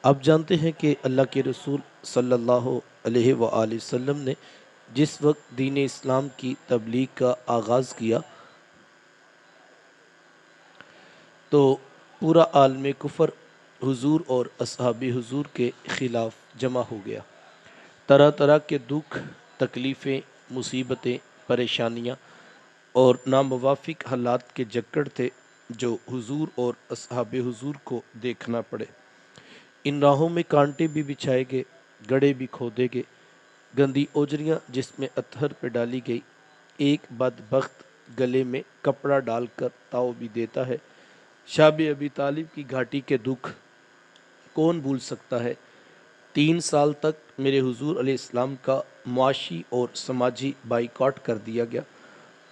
آپ جانتے ہیں کہ اللہ کے رسول صلی اللہ علیہ وآلہ وسلم نے جس وقت دین اسلام کی تبلیغ کا آغاز کیا تو پورا عالم کفر حضور اور اصحاب حضور کے خلاف جمع ہو گیا۔ طرح طرح کے دکھ، تکلیفیں، مصیبتیں، پریشانیاں اور ناموافق حالات کے جکڑ تھے جو حضور اور اصحاب حضور کو دیکھنا پڑے۔ ان راہوں میں کانٹے بھی بچھائے گئے، گڑھے بھی کھودے گئے، گندی اوجریاں جس میں اتھر پہ ڈالی گئی۔ ایک بدبخت گلے میں کپڑا ڈال کر تاؤ بھی دیتا ہے۔ شاب ابی طالب کی گھاٹی کے دکھ کون بھول سکتا ہے؟ 3 سال تک میرے حضور علیہ السلام کا معاشی اور سماجی بائیکاٹ کر دیا گیا۔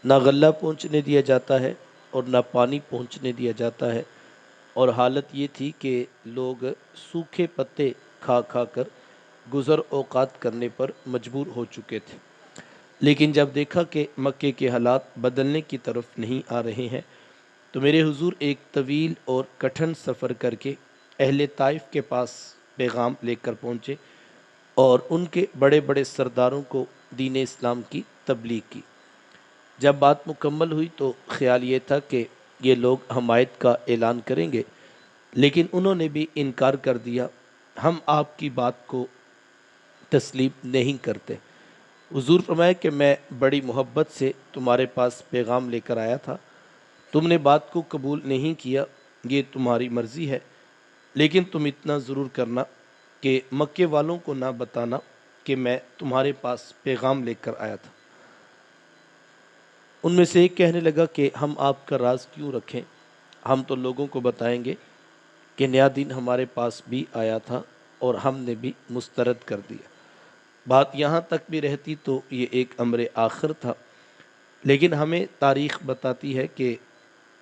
نہ غلہ پہنچنے دیا جاتا ہے اور نہ پانی پہنچنے دیا جاتا ہے، اور حالت یہ تھی کہ لوگ سوکھے پتے کھا کھا کر گزر اوقات کرنے پر مجبور ہو چکے تھے۔ لیکن جب دیکھا کہ مکے کے حالات بدلنے کی طرف نہیں آ رہے ہیں تو میرے حضور ایک طویل اور کٹھن سفر کر کے اہل طائف کے پاس پیغام لے کر پہنچے اور ان کے بڑے بڑے سرداروں کو دین اسلام کی تبلیغ کی۔ جب بات مکمل ہوئی تو خیال یہ تھا کہ یہ لوگ حمایت کا اعلان کریں گے، لیکن انہوں نے بھی انکار کر دیا۔ ہم آپ کی بات کو تسلیم نہیں کرتے۔ حضور فرمایا کہ میں بڑی محبت سے تمہارے پاس پیغام لے کر آیا تھا، تم نے بات کو قبول نہیں کیا، یہ تمہاری مرضی ہے، لیکن تم اتنا ضرور کرنا کہ مکے والوں کو نہ بتانا کہ میں تمہارے پاس پیغام لے کر آیا تھا۔ ان میں سے ایک کہنے لگا کہ ہم آپ کا راز کیوں رکھیں، ہم تو لوگوں کو بتائیں گے کہ نیا دین ہمارے پاس بھی آیا تھا اور ہم نے بھی مسترد کر دیا۔ بات یہاں تک بھی رہتی تو یہ ایک امر آخر تھا، لیکن ہمیں تاریخ بتاتی ہے کہ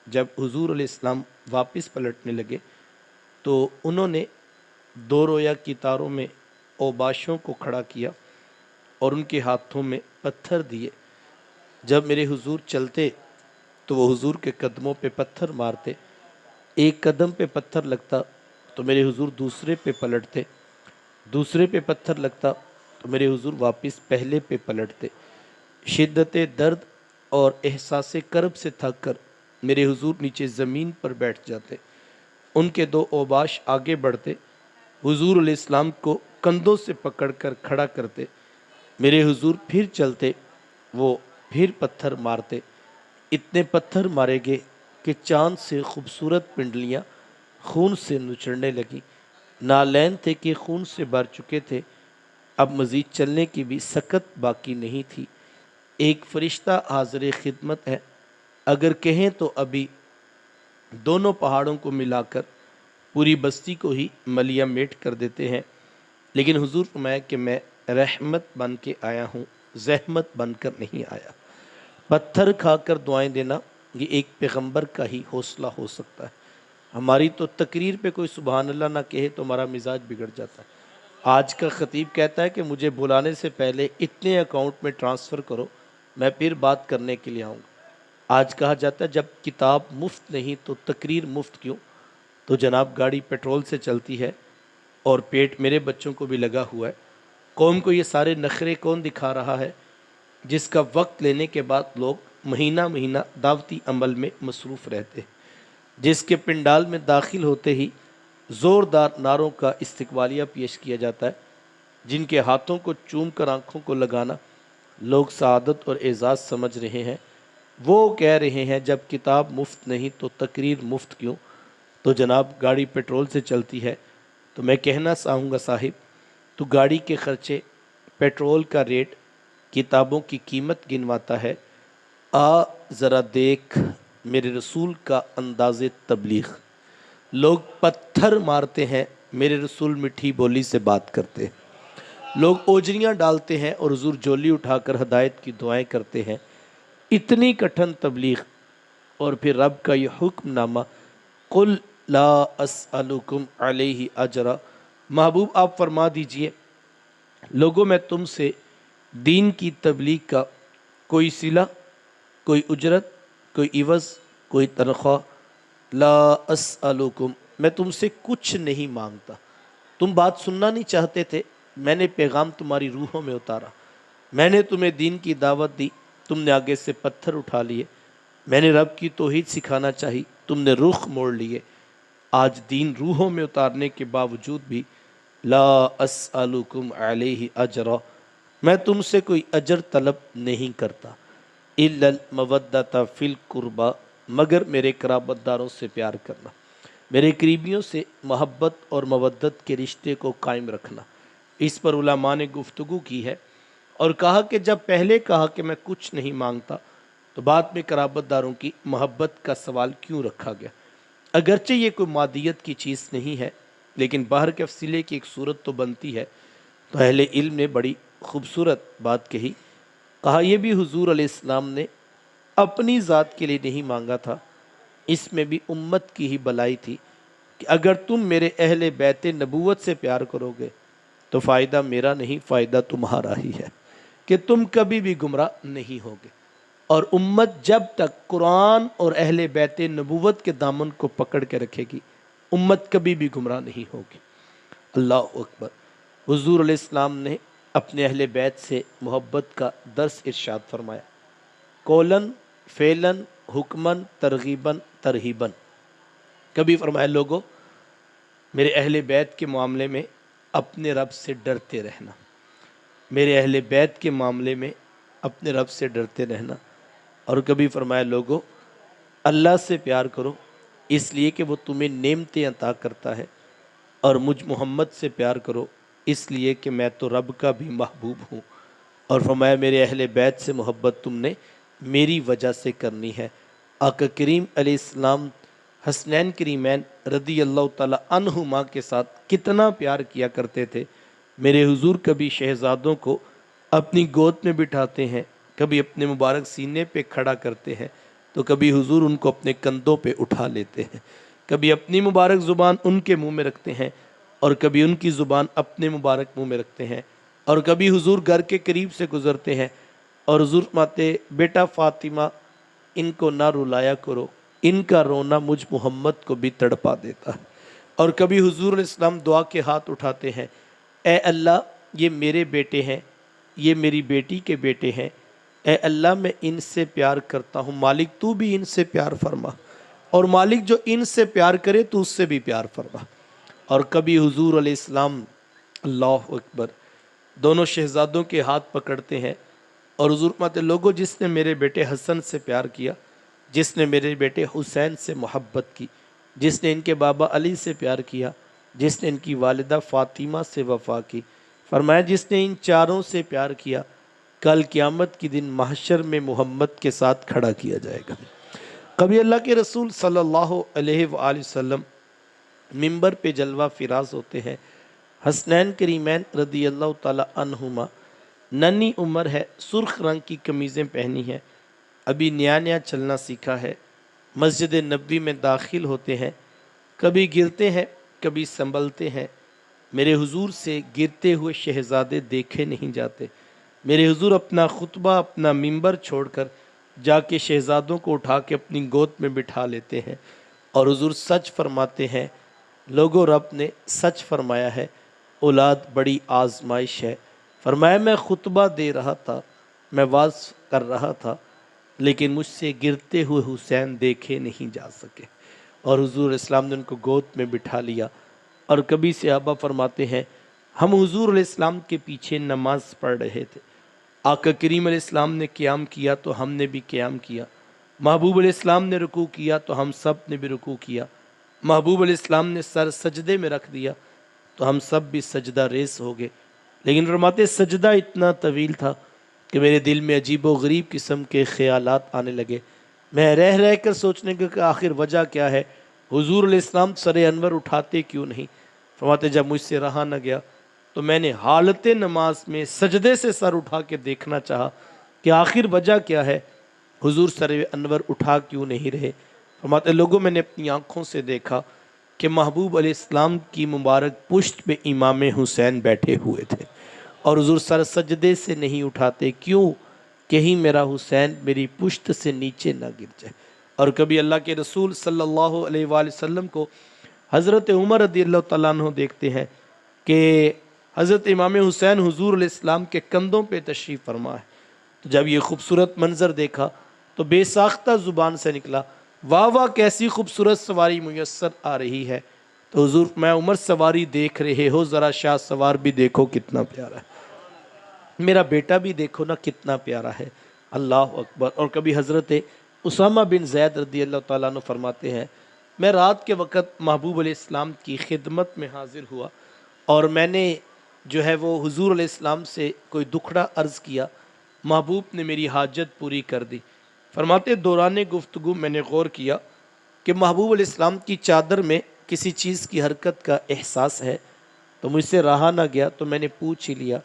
جب حضور علیہ السلام واپس پلٹنے لگے تو انہوں نے 2 رویا کی تاروں میں اوباشوں کو کھڑا کیا اور ان کے ہاتھوں میں پتھر دیے۔ جب میرے حضور چلتے تو وہ حضور کے قدموں پہ پتھر مارتے، ایک قدم پہ پتھر لگتا تو میرے حضور دوسرے پہ پلٹتے، دوسرے پہ پتھر لگتا تو میرے حضور واپس پہلے پہ پلٹتے۔ شدت درد اور احساس کرب سے تھک کر میرے حضور نیچے زمین پر بیٹھ جاتے، ان کے 2 اوباش آگے بڑھتے، حضور علیہ السلام کو کندھوں سے پکڑ کر کھڑا کرتے، میرے حضور پھر چلتے، وہ پھر پتھر مارتے۔ اتنے پتھر مارے گئے کہ چاند سے خوبصورت پنڈلیاں خون سے نچڑنے لگیں۔ نالین تھے کہ خون سے بھر چکے تھے، اب مزید چلنے کی بھی سکت باقی نہیں تھی۔ ایک فرشتہ حاضر خدمت ہے، اگر کہیں تو ابھی دونوں پہاڑوں کو ملا کر پوری بستی کو ہی ملیا میٹ کر دیتے ہیں، لیکن حضور فرمایا کہ میں رحمت بن کے آیا ہوں، زحمت بن کر نہیں آیا۔ پتھر کھا کر دعائیں دینا یہ ایک پیغمبر کا ہی حوصلہ ہو سکتا ہے۔ ہماری تو تقریر پہ کوئی سبحان اللہ نہ کہے تو ہمارا مزاج بگڑ جاتا ہے۔ آج کا خطیب کہتا ہے کہ مجھے بلانے سے پہلے اتنے اکاؤنٹ میں ٹرانسفر کرو، میں پھر بات کرنے کے لیے آؤں گا۔ آج کہا جاتا ہے جب کتاب مفت نہیں تو تقریر مفت کیوں؟ تو جناب گاڑی پیٹرول سے چلتی ہے اور پیٹ میرے بچوں کو بھی لگا ہوا ہے۔ قوم کو یہ سارے نخرے کون دکھا رہا ہے جس کا وقت لینے کے بعد لوگ مہینہ مہینہ دعوتی عمل میں مصروف رہتے ہیں، جس کے پنڈال میں داخل ہوتے ہی زوردار نعروں کا استقبالیہ پیش کیا جاتا ہے، جن کے ہاتھوں کو چوم کر آنکھوں کو لگانا لوگ سعادت اور اعزاز سمجھ رہے ہیں، وہ کہہ رہے ہیں جب کتاب مفت نہیں تو تقریر مفت کیوں؟ تو جناب گاڑی پیٹرول سے چلتی ہے تو میں کہنا چاہوں گا صاحب تو گاڑی کے خرچے، پیٹرول کا ریٹ، کتابوں کی قیمت گنواتا ہے، آ ذرا دیکھ میرے رسول کا انداز تبلیغ۔ لوگ پتھر مارتے ہیں، میرے رسول میٹھی بولی سے بات کرتے ہیں۔ لوگ اوجریاں ڈالتے ہیں اور حضور جولی اٹھا کر ہدایت کی دعائیں کرتے ہیں۔ اتنی کٹھن تبلیغ اور پھر رب کا یہ حکم نامہ، قل لا اسألکم علیہ اجرا، محبوب آپ فرما دیجئے لوگوں میں تم سے دین کی تبلیغ کا کوئی صلہ، کوئی اجرت، کوئی عوض، کوئی تنخواہ، لا اسألکم، میں تم سے کچھ نہیں مانگتا۔ تم بات سننا نہیں چاہتے تھے، میں نے پیغام تمہاری روحوں میں اتارا، میں نے تمہیں دین کی دعوت دی، تم نے آگے سے پتھر اٹھا لیے، میں نے رب کی توحید سکھانا چاہی، تم نے رخ موڑ لیے۔ آج دین روحوں میں اتارنے کے باوجود بھی لا اسألکم علیہ اجرا، میں تم سے کوئی اجر طلب نہیں کرتا، الا المودۃ فی القربى، مگر میرے قرابت داروں سے پیار کرنا، میرے قریبیوں سے محبت اور مودت کے رشتے کو قائم رکھنا۔ اس پر علماء نے گفتگو کی ہے اور کہا کہ جب پہلے کہا کہ میں کچھ نہیں مانگتا تو بعد میں قرابت داروں کی محبت کا سوال کیوں رکھا گیا؟ اگرچہ یہ کوئی مادیت کی چیز نہیں ہے، لیکن باہر کے وسیلے کی ایک صورت تو بنتی ہے۔ تو اہل علم نے بڑی خوبصورت بات کہی، کہا یہ بھی حضور علیہ السلام نے اپنی ذات کے لیے نہیں مانگا تھا، اس میں بھی امت کی ہی بلائی تھی کہ اگر تم میرے اہل بیت نبوت سے پیار کرو گے تو فائدہ میرا نہیں، فائدہ تمہارا ہی ہے، کہ تم کبھی بھی گمراہ نہیں ہوگے۔ اور امت جب تک قرآن اور اہل بیت نبوت کے دامن کو پکڑ کے رکھے گی، امت کبھی بھی گمراہ نہیں ہوگی۔ اللہ اکبر۔ حضور علیہ السلام نے اپنے اہل بیت سے محبت کا درس ارشاد فرمایا، قولن فعلن حکمن ترغیبن ترہیبن۔ کبھی فرمایا لوگو میرے اہل بیت کے معاملے میں اپنے رب سے ڈرتے رہنا، میرے اہل بیت کے معاملے میں اپنے رب سے ڈرتے رہنا۔ اور کبھی فرمایا لوگو اللہ سے پیار کرو اس لیے کہ وہ تمہیں نعمتیں عطا کرتا ہے، اور مجھ محمد سے پیار کرو اس لیے کہ میں تو رب کا بھی محبوب ہوں۔ اور فرمایا میرے اہل بیت سے محبت تم نے میری وجہ سے کرنی ہے۔ آقا کریم علیہ السلام حسنین کریمین رضی اللہ تعالی عنہما کے ساتھ کتنا پیار کیا کرتے تھے۔ میرے حضور کبھی شہزادوں کو اپنی گود میں بٹھاتے ہیں، کبھی اپنے مبارک سینے پہ کھڑا کرتے ہیں، تو کبھی حضور ان کو اپنے کندھوں پہ اٹھا لیتے ہیں، کبھی اپنی مبارک زبان ان کے منہ میں رکھتے ہیں اور کبھی ان کی زبان اپنے مبارک منہ میں رکھتے ہیں، اور کبھی حضور گھر کے قریب سے گزرتے ہیں اور حضور فرماتے بیٹا فاطمہ ان کو نہ رلایا کرو، ان کا رونا مجھ محمد کو بھی تڑپا دیتا ہے۔ اور کبھی حضور علیہ السلام دعا کے ہاتھ اٹھاتے ہیں، اے اللہ یہ میرے بیٹے ہیں، یہ میری بیٹی کے بیٹے ہیں، اے اللہ میں ان سے پیار کرتا ہوں، مالک تو بھی ان سے پیار فرما، اور مالک جو ان سے پیار کرے تو اس سے بھی پیار فرما۔ اور کبھی حضور علیہ السلام اللہ اکبر دونوں شہزادوں کے ہاتھ پکڑتے ہیں اور حضور فرماتے لوگوں جس نے میرے بیٹے حسن سے پیار کیا، جس نے میرے بیٹے حسین سے محبت کی، جس نے ان کے بابا علی سے پیار کیا، جس نے ان کی والدہ فاطمہ سے وفا کی، فرمایا جس نے ان چاروں سے پیار کیا کل قیامت کی دن محشر میں محمد کے ساتھ کھڑا کیا جائے گا۔ کبھی اللہ کے رسول صلی اللہ علیہ وآلہ وسلم ممبر پہ جلوہ فراز ہوتے ہیں، حسنین کریمین رضی اللہ تعالی عنہما، ننھی عمر ہے، سرخ رنگ کی قمیضیں پہنی ہیں، ابھی نیا نیا چلنا سیکھا ہے، مسجد نبوی میں داخل ہوتے ہیں، کبھی گرتے ہیں کبھی سنبھلتے ہیں۔ میرے حضور سے گرتے ہوئے شہزادے دیکھے نہیں جاتے۔ میرے حضور اپنا خطبہ اپنا ممبر چھوڑ کر جا کے شہزادوں کو اٹھا کے اپنی گود میں بٹھا لیتے ہیں، اور حضور سچ فرماتے ہیں لوگوں رب نے سچ فرمایا ہے، اولاد بڑی آزمائش ہے۔ فرمایا میں خطبہ دے رہا تھا، میں واعظ کر رہا تھا، لیکن مجھ سے گرتے ہوئے حسین دیکھے نہیں جا سکے، اور حضور اسلام نے ان کو گود میں بٹھا لیا۔ اور کبھی صحابہ فرماتے ہیں ہم حضور علیہ السلام کے پیچھے نماز پڑھ رہے تھے، آقا کریم علیہ السلام نے قیام کیا تو ہم نے بھی قیام کیا، محبوب علیہ السلام نے رکوع کیا تو ہم سب نے بھی رکوع کیا، محبوب علیہ السلام نے سر سجدے میں رکھ دیا تو ہم سب بھی سجدہ ریز ہو گئے۔ لیکن فرماتے سجدہ اتنا طویل تھا کہ میرے دل میں عجیب و غریب قسم کے خیالات آنے لگے، میں رہ رہ کر سوچنے کا کہ آخر وجہ کیا ہے، حضور علیہ السلام سر انور اٹھاتے کیوں نہیں؟ فرماتے جب مجھ سے رہا نہ گیا تو میں نے حالت نماز میں سجدے سے سر اٹھا کے دیکھنا چاہا کہ آخر وجہ کیا ہے، حضور سر انور اٹھا کیوں نہیں رہے؟ فرماتے لوگوں میں نے اپنی آنکھوں سے دیکھا کہ محبوب علیہ السلام کی مبارک پشت پہ امام حسین بیٹھے ہوئے تھے، اور حضور سر سجدے سے نہیں اٹھاتے، کیوں؟ کہیں میرا حسین میری پشت سے نیچے نہ گر جائے۔ اور کبھی اللہ کے رسول صلی اللہ علیہ وآلہ وسلم کو حضرت عمر رضی اللہ تعالیٰ عنہ دیکھتے ہیں، کہ حضرت امام حسین حضور علیہ السلام کے کندھوں پہ تشریف فرما ہے۔ تو جب یہ خوبصورت منظر دیکھا تو بے ساختہ زبان سے نکلا، واہ واہ کیسی خوبصورت سواری میسر آ رہی ہے۔ تو حضور میں عمر سواری دیکھ رہے ہو، ذرا شاہ سوار بھی دیکھو کتنا پیارا ہے، میرا بیٹا بھی دیکھو نا کتنا پیارا ہے۔ اللہ اکبر۔ اور کبھی حضرت اسامہ بن زید رضی اللہ تعالیٰ عنہ فرماتے ہیں میں رات کے وقت محبوب علیہ السلام کی خدمت میں حاضر ہوا اور میں نے جو ہے وہ حضور علیہ السلام سے کوئی دکھڑا عرض کیا، محبوب نے میری حاجت پوری کر دی۔ فرماتے دوران گفتگو میں نے غور کیا کہ محبوب علیہ السلام کی چادر میں کسی چیز کی حرکت کا احساس ہے، تو مجھ سے رہا نہ گیا تو میں نے پوچھ ہی لیا،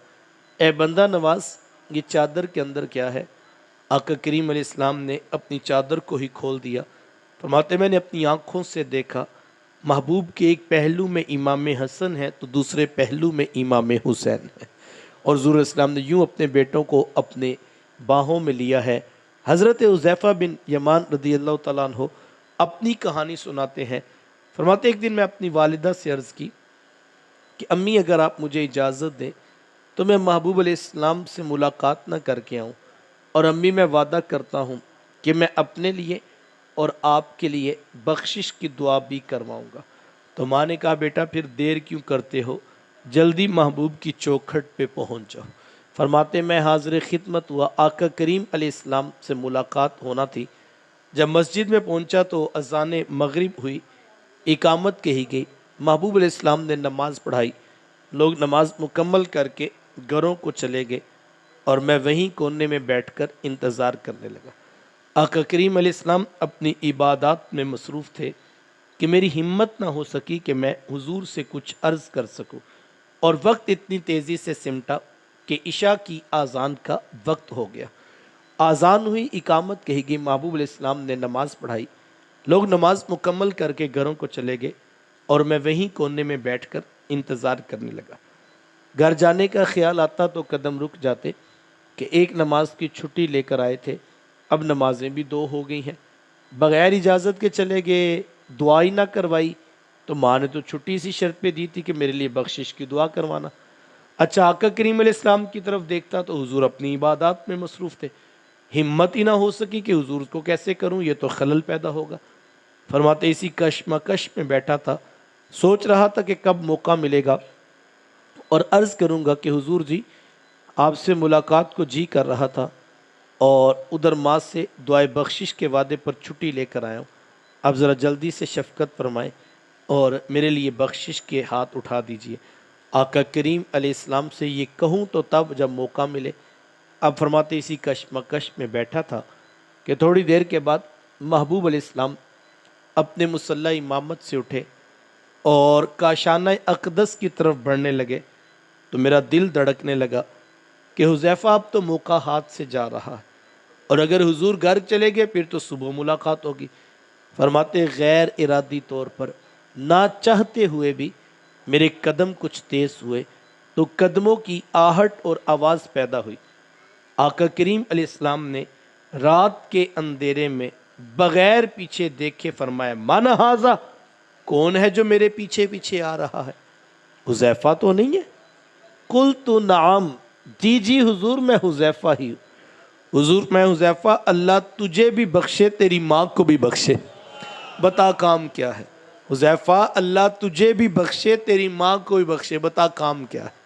اے بندہ نواز یہ چادر کے اندر کیا ہے؟ آقا کریم علیہ السلام نے اپنی چادر کو ہی کھول دیا۔ فرماتے میں نے اپنی آنکھوں سے دیکھا، محبوب کے ایک پہلو میں امام حسن ہے تو دوسرے پہلو میں امام حسین ہے، اور حضور علیہ السلام نے یوں اپنے بیٹوں کو اپنے باہوں میں لیا ہے۔ حضرت حذیفہ بن یمان رضی اللہ تعالیٰ عنہ اپنی کہانی سناتے ہیں، فرماتے ایک دن میں اپنی والدہ سے عرض کی کہ امی اگر آپ مجھے اجازت دیں تو میں محبوب علیہ السلام سے ملاقات نہ کر کے آؤں، اور امی میں وعدہ کرتا ہوں کہ میں اپنے لیے اور آپ کے لیے بخشش کی دعا بھی کرواؤں گا۔ تو ماں نے کہا بیٹا پھر دیر کیوں کرتے ہو، جلدی محبوب کی چوکھٹ پہ پہنچ جاؤ۔ فرماتے میں حاضر خدمت ہوا، آقا کریم علیہ السلام سے ملاقات ہونا تھی۔ جب مسجد میں پہنچا تو اذان مغرب ہوئی، اقامت کہی گئی، محبوب علیہ السلام نے نماز پڑھائی، لوگ نماز مکمل کر کے گھروں کو چلے گئے اور میں وہیں کونے میں بیٹھ کر انتظار کرنے لگا۔ آقا کریم علیہ السلام اپنی عبادات میں مصروف تھے کہ میری ہمت نہ ہو سکی کہ میں حضور سے کچھ عرض کر سکوں، اور وقت اتنی تیزی سے سمٹا کہ عشاء کی آذان کا وقت ہو گیا۔ آذان ہوئی، اقامت کہی گئی، محبوب علیہ السلام نے نماز پڑھائی، لوگ نماز مکمل کر کے گھروں کو چلے گئے اور میں وہیں کونے میں بیٹھ کر انتظار کرنے لگا۔ گھر جانے کا خیال آتا تو قدم رک جاتے کہ ایک نماز کی چھٹی لے کر آئے تھے، اب نمازیں بھی 2 ہو گئی ہیں، بغیر اجازت کے چلے گئے، دعا ہی نہ کروائی، تو ماں نے تو چھٹی سی شرط پہ دی تھی کہ میرے لیے بخشش کی دعا کروانا۔ اچھا آقا کریم علیہ السلام کی طرف دیکھتا تو حضور اپنی عبادات میں مصروف تھے، ہمت ہی نہ ہو سکی کہ حضور کو کیسے کروں، یہ تو خلل پیدا ہوگا۔ فرماتے اسی کشمکش میں بیٹھا تھا، سوچ رہا تھا کہ کب موقع ملے گا اور عرض کروں گا کہ حضور جی آپ سے ملاقات کو جی کر رہا تھا، اور ادھر ماں سے دعائے بخشش کے وعدے پر چھٹی لے کر آیا ہوں، اب ذرا جلدی سے شفقت فرمائیں اور میرے لیے بخشش کے ہاتھ اٹھا دیجئے۔ آقا کریم علیہ السلام سے یہ کہوں تو تب جب موقع ملے۔ اب فرماتے اسی کشمکش میں بیٹھا تھا کہ تھوڑی دیر کے بعد محبوب علیہ السلام اپنے مصلی امامت سے اٹھے اور کاشانہ اقدس کی طرف بڑھنے لگے، تو میرا دل دھڑکنے لگا کہ حذیفہ اب تو موقع ہاتھ سے جا رہا ہے، اور اگر حضور گھر چلے گئے پھر تو صبح ملاقات ہوگی۔ فرماتے غیر ارادی طور پر نہ چاہتے ہوئے بھی میرے قدم کچھ تیز ہوئے تو قدموں کی آہٹ اور آواز پیدا ہوئی۔ آقا کریم علیہ السلام نے رات کے اندھیرے میں بغیر پیچھے دیکھے فرمایا من ھذا، کون ہے جو میرے پیچھے پیچھے آ رہا ہے؟ حذیفہ تو نہیں ہے؟ قلت نعم، جی جی حضور میں حذیفہ ہی ہوں۔ حضور میں حذیفہ، اللہ تجھے بھی بخشے تیری ماں کو بھی بخشے، بتا کام کیا ہے؟ حذیفہ اللہ تجھے بھی بخشے تیری ماں کو بھی بخشے، بتا کام کیا ہے؟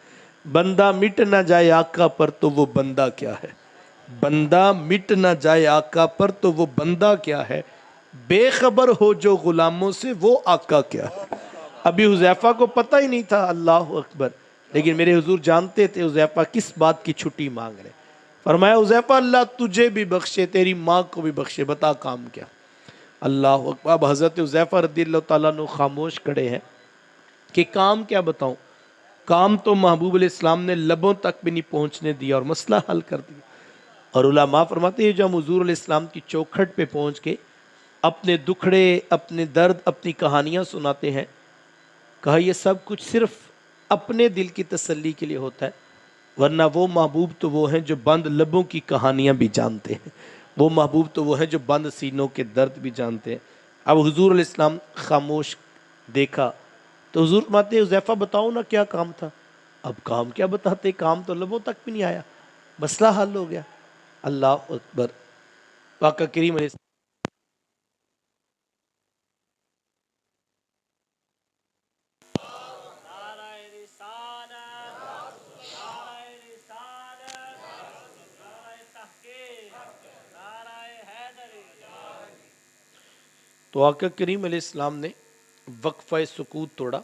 بندہ مٹ نہ جائے آقا پر تو وہ بندہ کیا ہے؟ بندہ مٹ نہ جائے آقا پر تو وہ بندہ کیا ہے؟ بے خبر ہو جو غلاموں سے وہ آقا کیا ہے؟ ابھی حذیفہ کو پتہ ہی نہیں تھا، اللہ اکبر، لیکن میرے حضور جانتے تھے حذیفہ کس بات کی چھٹی مانگ رہے۔ فرمایا حذیفہ اللہ تجھے بھی بخشے تیری ماں کو بھی بخشے، بتا کام کیا؟ اللہ اکبر۔ اب حضرت حذیفہ رضی اللہ تعالیٰ عنہ خاموش کھڑے ہیں کہ کام کیا بتاؤں؟ کام تو محبوب علیہ السلام نے لبوں تک بھی نہیں پہنچنے دیا اور مسئلہ حل کر دیا۔ اور علماء فرماتے ہیں جو ہم حضور علیہ السلام کی چوکھٹ پہ پہنچ کے اپنے دکھڑے، اپنے درد، اپنی کہانیاں سناتے ہیں، کہا یہ سب کچھ صرف اپنے دل کی تسلی کے لیے ہوتا ہے، ورنہ وہ محبوب تو وہ ہیں جو بند لبوں کی کہانیاں بھی جانتے ہیں، وہ محبوب تو وہ ہیں جو بند سینوں کے درد بھی جانتے ہیں۔ اب حضور علیہ السلام خاموش دیکھا تو حضور فرماتے حذیفہ بتاؤ نا کیا کام تھا؟ اب کام کیا بتاتے، کام تو لبوں تک بھی نہیں آیا، مسئلہ حل ہو گیا۔ اللہ اکبر۔ آقا کریم علیہ تو آقا کریم علیہ السلام نے وقفہ سکوت توڑا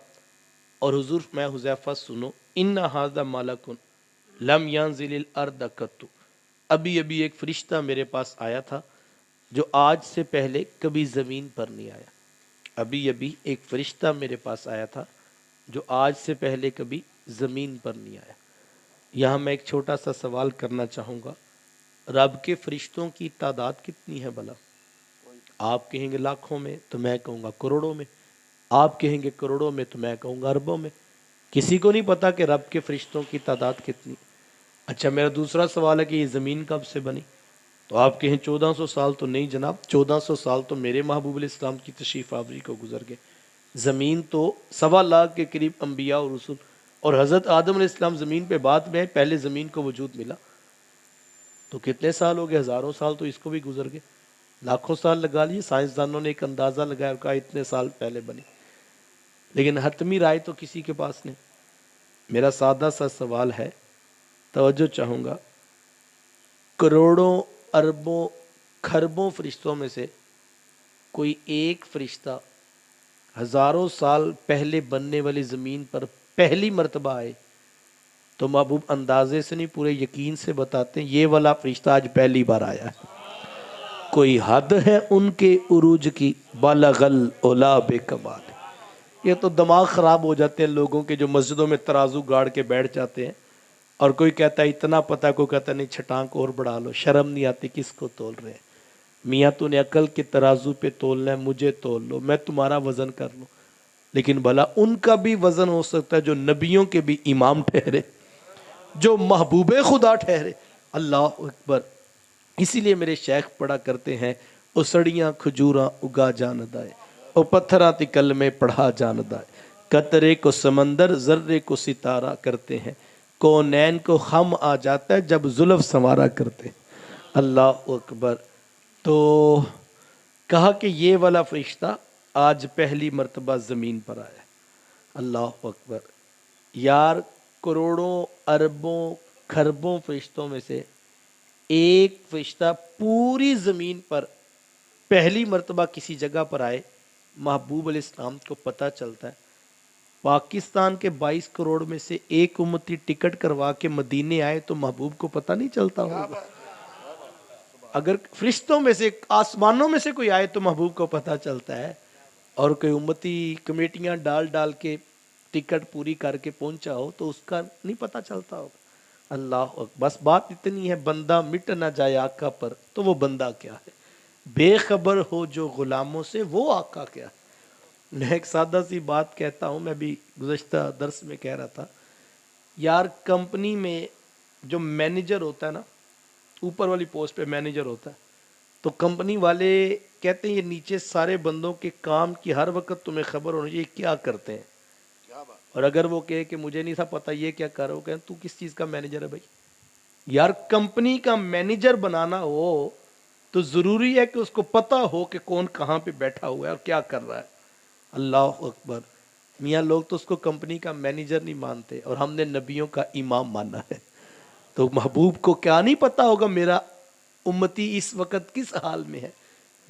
اور حضور میں حذیفہ سنو، ان ھذا ملک لم ینزل الارض قط، ابھی ایک فرشتہ میرے پاس آیا تھا جو آج سے پہلے کبھی زمین پر نہیں آیا۔ ابھی ایک فرشتہ میرے پاس آیا تھا جو آج سے پہلے کبھی زمین پر نہیں آیا۔ یہاں میں ایک چھوٹا سا سوال کرنا چاہوں گا، رب کے فرشتوں کی تعداد کتنی ہے بھلا؟ آپ کہیں گے لاکھوں میں تو میں کہوں گا کروڑوں میں، آپ کہیں گے کروڑوں میں تو میں کہوں گا اربوں میں۔ کسی کو نہیں پتا کہ رب کے فرشتوں کی تعداد کتنی۔ اچھا میرا دوسرا سوال ہے کہ یہ زمین کب سے بنی؟ تو آپ کہیں 1400 سال تو نہیں جناب، 1400 سال تو میرے محبوب علیہ السلام کی تشریف آوری کو گزر گئے۔ زمین تو 1.25 لاکھ کے قریب انبیاء اور رسول، اور حضرت آدم علیہ السلام زمین پہ بعد میں، پہلے زمین کو وجود ملا تو کتنے سال ہو گئے؟ ہزاروں سال تو اس کو بھی گزر گئے، لاکھوں سال لگا لیے۔ سائنسدانوں نے ایک اندازہ لگایا اور کہا اتنے سال پہلے بنی، لیکن حتمی رائے تو کسی کے پاس نہیں۔ میرا سادہ سا سوال ہے، توجہ چاہوں گا، کروڑوں اربوں کھربوں فرشتوں میں سے کوئی ایک فرشتہ ہزاروں سال پہلے بننے والی زمین پر پہلی مرتبہ آئے تو محبوب اندازے سے نہیں پورے یقین سے بتاتے ہیں یہ والا فرشتہ آج پہلی بار آیا ہے۔ کوئی حد ہے ان کے عروج کی، بالغ العلا بے کمال۔ یہ تو دماغ خراب ہو جاتے ہیں لوگوں کے جو مسجدوں میں ترازو گاڑ کے بیٹھ جاتے ہیں، اور کوئی کہتا ہے اتنا پتہ، کوئی کہتا ہے نہیں چھٹانک اور بڑھا لو، شرم نہیں آتی کس کو تول رہے ہیں؟ میاں تو نے عقل کے ترازو پہ تولنا ہے، مجھے تول لو، میں تمہارا وزن کر لوں، لیکن بھلا ان کا بھی وزن ہو سکتا ہے جو نبیوں کے بھی امام ٹھہرے، جو محبوب خدا ٹھہرے۔ اللہ اکبر۔ اسی لیے میرے شیخ پڑھا کرتے ہیں، اسڑیاں کھجوراں اگا جاندائے، او پتھراں تی کلمے پڑھا جاندائے، قطرے کو سمندر ذرے کو ستارہ کرتے ہیں، کونین کو خم آ جاتا ہے جب زلف سنوارا کرتے ہیں۔ اللہ اکبر۔ تو کہا کہ یہ والا فرشتہ آج پہلی مرتبہ زمین پر آیا۔ اللہ اکبر۔ یار کروڑوں اربوں کھربوں فرشتوں میں سے ایک فرشتہ پوری زمین پر پہلی مرتبہ کسی جگہ پر آئے، محبوب علیہ السلام کو پتہ چلتا ہے۔ پاکستان کے 22 کروڑ میں سے ایک امتی ٹکٹ کروا کے مدینے آئے تو محبوب کو پتہ نہیں چلتا ہوگا؟ اگر فرشتوں میں سے آسمانوں میں سے کوئی آئے تو محبوب کو پتہ چلتا ہے، اور کوئی امتی کمیٹیاں ڈال کے ٹکٹ پوری کر کے پہنچا ہو تو اس کا نہیں پتہ چلتا ہوگا۔ اللہ اکبر۔ بس بات اتنی ہے، بندہ مٹ نہ جائے آقا پر تو وہ بندہ کیا ہے، بے خبر ہو جو غلاموں سے وہ آقا کیا ہے۔ میں ایک سادہ سی بات کہتا ہوں، میں بھی گزشتہ درس میں کہہ رہا تھا، یار کمپنی میں جو مینیجر ہوتا ہے نا، اوپر والی پوسٹ پہ مینیجر ہوتا ہے، تو کمپنی والے کہتے ہیں یہ نیچے سارے بندوں کے کام کی ہر وقت تمہیں خبر ہونی چاہیے کیا کرتے ہیں، اور اگر وہ کہے کہ مجھے نہیں تھا پتہ یہ کیا کر رہا ہو، کہیں تو کس چیز کا مینیجر ہے بھائی؟ یار کمپنی کا مینیجر بنانا ہو تو ضروری ہے کہ اس کو پتہ ہو کہ کون کہاں پہ بیٹھا ہوا ہے اور کیا کر رہا ہے۔ اللہ اکبر۔ میاں لوگ تو اس کو کمپنی کا مینیجر نہیں مانتے، اور ہم نے نبیوں کا امام مانا ہے، تو محبوب کو کیا نہیں پتا ہوگا میرا امتی اس وقت کس حال میں ہے؟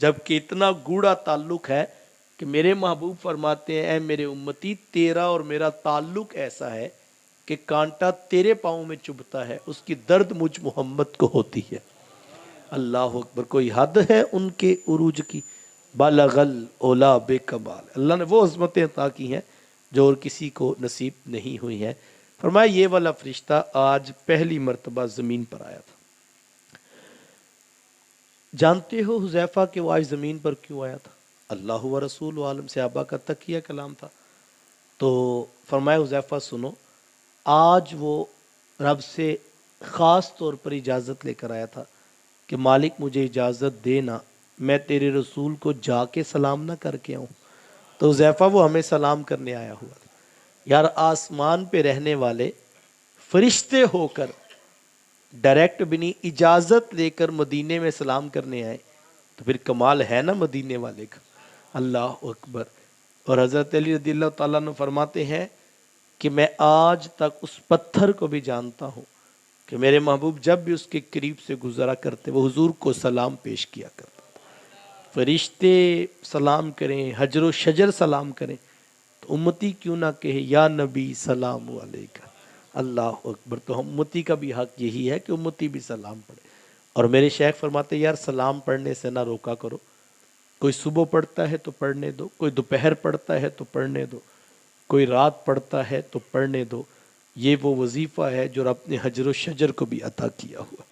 جبکہ اتنا گوڑا تعلق ہے کہ میرے محبوب فرماتے ہیں، اے میرے امتی تیرا اور میرا تعلق ایسا ہے کہ کانٹا تیرے پاؤں میں چبھتا ہے، اس کی درد مجھ محمد کو ہوتی ہے۔ اللہ اکبر۔ کوئی حد ہے ان کے عروج کی، بالغ العلا بے کمال۔ اللہ نے وہ عظمتیں عطا کی ہیں جو اور کسی کو نصیب نہیں ہوئی ہیں۔ فرمایا یہ والا فرشتہ آج پہلی مرتبہ زمین پر آیا تھا۔ جانتے ہو حذیفہ کہ وہ آج زمین پر کیوں آیا تھا؟ اللہ و رسول عالم صحابہ کا تقیہ کلام تھا۔ تو فرمایا حذیفہ سنو، آج وہ رب سے خاص طور پر اجازت لے کر آیا تھا کہ مالک مجھے اجازت دینا میں تیرے رسول کو جا کے سلام نہ کر کے آؤں۔ تو حذیفہ وہ ہمیں سلام کرنے آیا ہوا تھا۔ یار آسمان پہ رہنے والے فرشتے ہو کر ڈائریکٹ بھی نہیں، اجازت لے کر مدینے میں سلام کرنے آئے تو پھر کمال ہے نا مدینے والے کا۔ اللہ اکبر۔ اور حضرت علی رضی اللہ تعالیٰ عنہ فرماتے ہیں کہ میں آج تک اس پتھر کو بھی جانتا ہوں کہ میرے محبوب جب بھی اس کے قریب سے گزرا کرتے وہ حضور کو سلام پیش کیا کرتے۔ فرشتے سلام کریں، حجر و شجر سلام کریں تو امتی کیوں نہ کہے یا نبی سلام علیکہ۔ اللہ اکبر۔ تو امتی کا بھی حق یہی ہے کہ امتی بھی سلام پڑھے۔ اور میرے شیخ فرماتے یار سلام پڑھنے سے نہ روکا کرو، کوئی صبح پڑھتا ہے تو پڑھنے دو، کوئی دوپہر پڑھتا ہے تو پڑھنے دو، کوئی رات پڑھتا ہے تو پڑھنے دو، یہ وہ وظیفہ ہے جو رب نے حجر و شجر کو بھی عطا کیا ہوا۔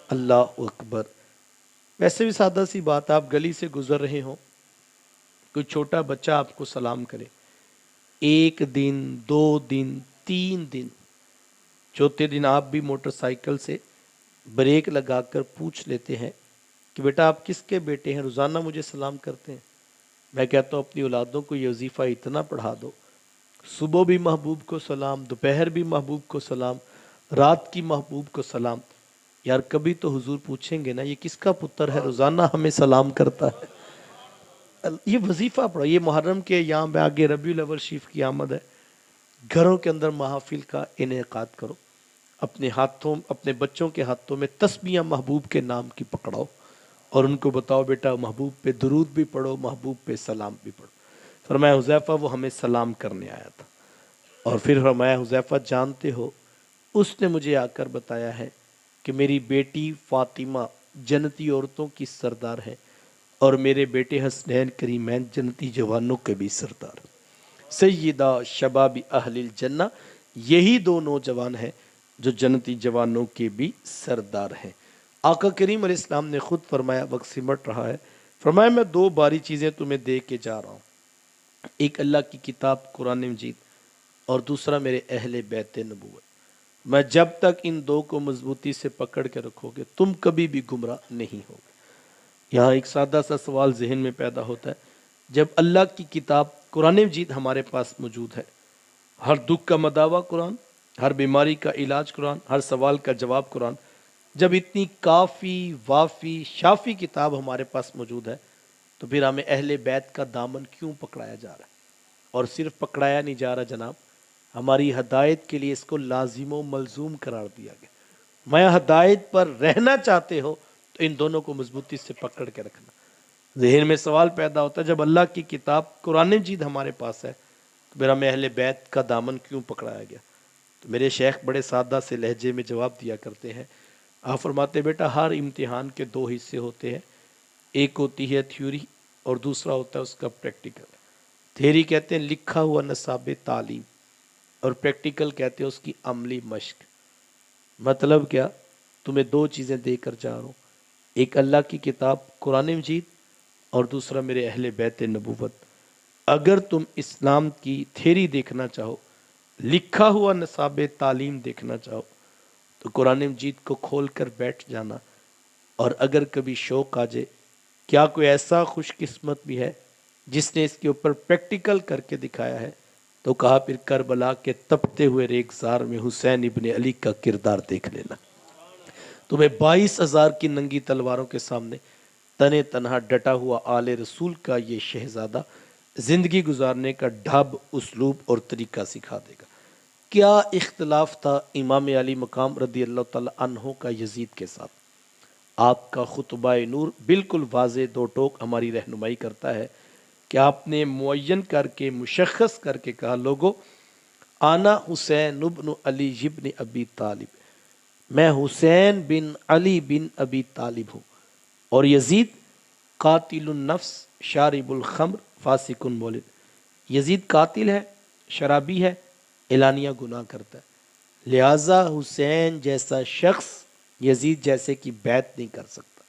اللہ اکبر۔ ویسے بھی سادہ سی بات، آپ گلی سے گزر رہے ہوں، کوئی چھوٹا بچہ آپ کو سلام کرے، ایک دن، 2 دن، 3 دن، چوتھے دن آپ بھی موٹر سائیکل سے بریک لگا کر پوچھ لیتے ہیں کہ بیٹا آپ کس کے بیٹے ہیں، روزانہ مجھے سلام کرتے ہیں۔ میں کہتا ہوں اپنی اولادوں کو یہ وظیفہ اتنا پڑھا دو، صبح بھی محبوب کو سلام، دوپہر بھی محبوب کو سلام، رات کی محبوب کو سلام۔ یار کبھی تو حضور پوچھیں گے نا یہ کس کا پتر ہے روزانہ ہمیں سلام کرتا ہے۔ یہ وظیفہ پڑھو۔ یہ محرم کے یہاں پہ آگے ربیع الاول شریف کی آمد ہے، گھروں کے اندر محافل کا انعقاد کرو، اپنے ہاتھوں، اپنے بچوں کے ہاتھوں میں تسبیحاں محبوب کے نام کی پکڑاؤ اور ان کو بتاؤ بیٹا محبوب پہ درود بھی پڑھو، محبوب پہ سلام بھی پڑھو۔ فرمایا حذیفہ وہ ہمیں سلام کرنے آیا تھا۔ اور پھر فرمایا حذیفہ جانتے ہو اس نے مجھے آ کر بتایا ہے کہ میری بیٹی فاطمہ جنتی عورتوں کی سردار ہے اور میرے بیٹے حسنین کریمین جنتی جوانوں کے بھی سردار، سیدہ شباب اہل الجنہ، یہی دو نوجوان ہیں جو جنتی جوانوں کے بھی سردار ہیں۔ آقا کریم علیہ السلام نے خود فرمایا، وقت سمٹ رہا ہے، فرمایا میں 2 باری چیزیں تمہیں دے کے جا رہا ہوں، ایک اللہ کی کتاب قرآن مجید اور دوسرا میرے اہل بیت نبوت۔ میں جب تک ان 2 کو مضبوطی سے پکڑ کے رکھو گے تم کبھی بھی گمراہ نہیں ہوگے۔ یہاں ایک سادہ سا سوال ذہن میں پیدا ہوتا ہے، جب اللہ کی کتاب قرآن مجید ہمارے پاس موجود ہے، ہر دکھ کا مداوع قرآن، ہر بیماری کا علاج قرآن، ہر سوال کا جواب قرآن، جب اتنی کافی وافی شافی کتاب ہمارے پاس موجود ہے تو پھر ہمیں اہل بیت کا دامن کیوں پکڑایا جا رہا ہے؟ اور صرف پکڑایا نہیں جا رہا جناب، ہماری ہدایت کے لیے اس کو لازم و ملزوم قرار دیا گیا۔ میں ہدایت پر رہنا چاہتے ہو تو ان دونوں کو مضبوطی سے پکڑ کے رکھنا۔ ذہن میں سوال پیدا ہوتا ہے جب اللہ کی کتاب قرآن مجید ہمارے پاس ہے تو پھر ہمیں اہل بیت کا دامن کیوں پکڑایا گیا؟ تو میرے شیخ بڑے سادہ سے لہجے میں جواب دیا کرتے ہیں، آپ فرماتے بیٹا ہر امتحان کے 2 حصے ہوتے ہیں، ایک ہوتی ہے تھیوری اور دوسرا ہوتا ہے اس کا پریکٹیکل۔ تھیوری کہتے ہیں لکھا ہوا نصاب تعلیم اور پریکٹیکل کہتے ہیں اس کی عملی مشق۔ مطلب کیا؟ تمہیں 2 چیزیں دے کر جا رہا ہوں، ایک اللہ کی کتاب قرآن مجید اور دوسرا میرے اہل بیت نبوت۔ اگر تم اسلام کی تھیری دیکھنا چاہو، لکھا ہوا نصاب تعلیم دیکھنا چاہو تو قرآن مجید کو کھول کر بیٹھ جانا، اور اگر کبھی شوق آ جائے، کیا کوئی ایسا خوش قسمت بھی ہے جس نے اس کے اوپر پریکٹیکل کر کے دکھایا ہے؟ تو کہا پھر کربلا کے تپتے ہوئے ریگزار میں حسین ابن علی کا کردار دیکھ لینا۔ تمہیں 22,000 کی ننگی تلواروں کے سامنے تنے تنہا ڈٹا ہوا آل رسول کا یہ شہزادہ زندگی گزارنے کا ڈھب، اسلوب اور طریقہ سکھا دے گا۔ کیا اختلاف تھا امام علی مقام رضی اللہ تعالی عنہ کا یزید کے ساتھ؟ آپ کا خطبہ نور بالکل واضح 2 ٹوک ہماری رہنمائی کرتا ہے کہ آپ نے معین کر کے مشخص کر کے کہا، لوگو آنا حسین ابن علی ابن ابی طالب، میں حسین بن علی بن ابی طالب ہوں، اور یزید قاتل النفس شارب الخمر فاسق مولد، یزید قاتل ہے، شرابی ہے، اعلانیہ گناہ کرتا ہے، لہٰذا حسین جیسا شخص یزید جیسے کی بیعت نہیں کر سکتا۔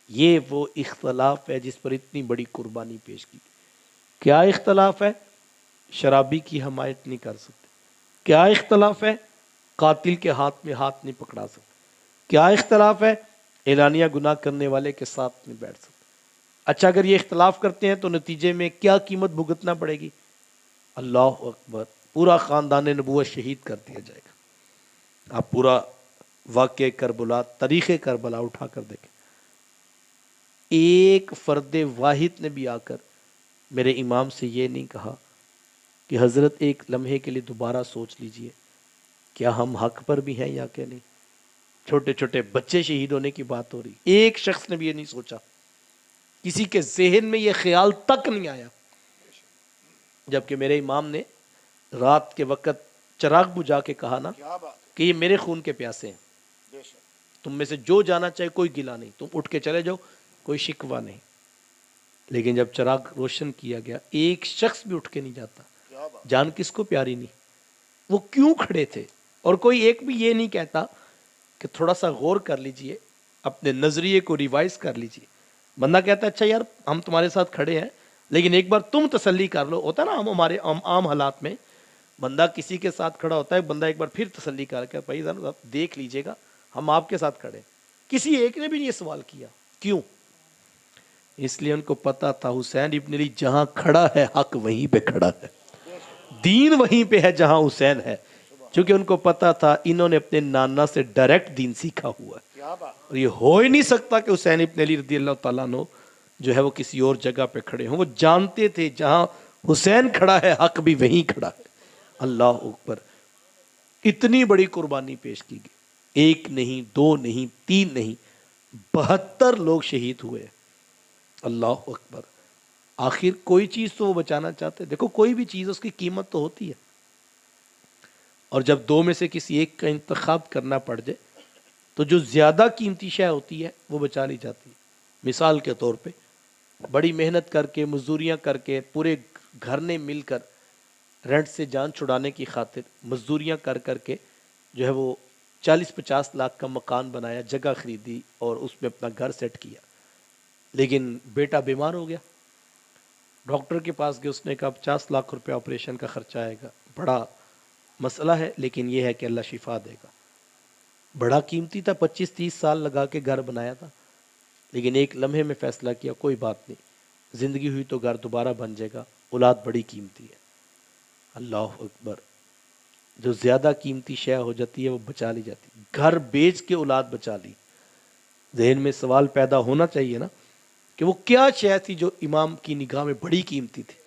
یہ وہ اختلاف ہے جس پر اتنی بڑی قربانی پیش کی۔ کیا اختلاف ہے؟ شرابی کی حمایت نہیں کر سکتے۔ کیا اختلاف ہے؟ قاتل کے ہاتھ میں ہاتھ نہیں پکڑا سکتے۔ کیا اختلاف ہے؟ اعلانیہ گناہ کرنے والے کے ساتھ نہیں بیٹھ سکتے۔ اچھا اگر یہ اختلاف کرتے ہیں تو نتیجے میں کیا قیمت بھگتنا پڑے گی؟ اللہ اکبر، پورا خاندان نبوت شہید کر دیا جائے گا۔ آپ پورا واقعہ کربلا، تاریخ کربلا اٹھا کر دیکھیں، ایک فرد واحد نے بھی آ کر میرے امام سے یہ نہیں کہا کہ حضرت ایک لمحے کے لیے دوبارہ سوچ لیجئے کیا ہم حق پر بھی ہیں یا کہ نہیں۔ چھوٹے چھوٹے بچے شہید ہونے کی بات ہو رہی، ایک شخص نے بھی یہ نہیں سوچا، کسی کے ذہن میں یہ خیال تک نہیں آیا۔ جبکہ میرے امام نے رات کے وقت چراغ بجھا کے کہا نا کہ یہ میرے خون کے پیاسے ہیں، تم میں سے جو جانا چاہے کوئی گلا نہیں، تم اٹھ کے چلے جاؤ، کوئی شکوہ نہیں۔ لیکن جب چراغ روشن کیا گیا ایک شخص بھی اٹھ کے نہیں جاتا۔ جان کس کو پیاری نہیں؟ وہ کیوں کھڑے تھے؟ اور کوئی ایک بھی یہ نہیں کہتا کہ تھوڑا سا غور کر لیجئے، اپنے نظریے کو ریوائز کر لیجئے۔ بندہ کہتا ہے اچھا یار ہم تمہارے ساتھ کھڑے ہیں لیکن ایک بار تم تسلی کر لو، ہوتا ہے نا ہمارے عام حالات میں بندہ کسی کے ساتھ کھڑا ہوتا ہے، بندہ ایک بار پھر تسلی کر کے بھائی دیکھ لیجئے گا ہم آپ کے ساتھ کھڑے ہیں۔ کسی ایک نے بھی نہیں یہ سوال کیا، کیوں؟ اس لیے ان کو پتا تھا حسین ابن علی جہاں کھڑا ہے حق وہیں پہ کھڑا ہے، دین وہیں پہ ہے جہاں حسین ہے، چونکہ ان کو پتا تھا انہوں نے اپنے نانا سے ڈائریکٹ دین سیکھا ہوا ہے، اور یہ ہو ہی نہیں سکتا کہ حسین ابن علی رضی اللہ تعالیٰ عنہ جو ہے وہ کسی اور جگہ پہ کھڑے ہوں۔ وہ جانتے تھے جہاں حسین کھڑا ہے حق بھی وہیں کھڑا ہے۔ اللہ اکبر، اتنی بڑی قربانی پیش کی گئی، ایک نہیں، دو نہیں، تین نہیں، 72 لوگ شہید ہوئے۔ اللہ اکبر۔ آخر کوئی چیز تو وہ بچانا چاہتے، دیکھو کوئی بھی چیز اس کی قیمت تو ہوتی ہے، اور جب دو میں سے کسی ایک کا انتخاب کرنا پڑ جائے تو جو زیادہ قیمتی شے ہوتی ہے وہ بچا لی جاتی ہے۔ مثال کے طور پہ بڑی محنت کر کے، مزدوریاں کر کے، پورے گھر نے مل کر رینٹ سے جان چھڑانے کی خاطر مزدوریاں کر کر کے جو ہے وہ 40-50 لاکھ کا مکان بنایا، جگہ خریدی اور اس میں اپنا گھر سیٹ کیا، لیکن بیٹا بیمار ہو گیا، ڈاکٹر کے پاس گئے، اس نے کہا 50 لاکھ روپے آپریشن کا خرچہ آئے گا، بڑا مسئلہ ہے لیکن یہ ہے کہ اللہ شفا دے گا۔ بڑا قیمتی تھا، 25-30 سال لگا کے گھر بنایا تھا، لیکن ایک لمحے میں فیصلہ کیا کوئی بات نہیں، زندگی ہوئی تو گھر دوبارہ بن جائے گا، اولاد بڑی قیمتی ہے۔ اللہ اکبر، جو زیادہ قیمتی شے ہو جاتی ہے وہ بچا لی جاتی ہے، گھر بیچ کے اولاد بچا لی۔ ذہن میں سوال پیدا ہونا چاہیے نا کہ وہ کیا شے تھی جو امام کی نگاہ میں بڑی قیمتی تھی،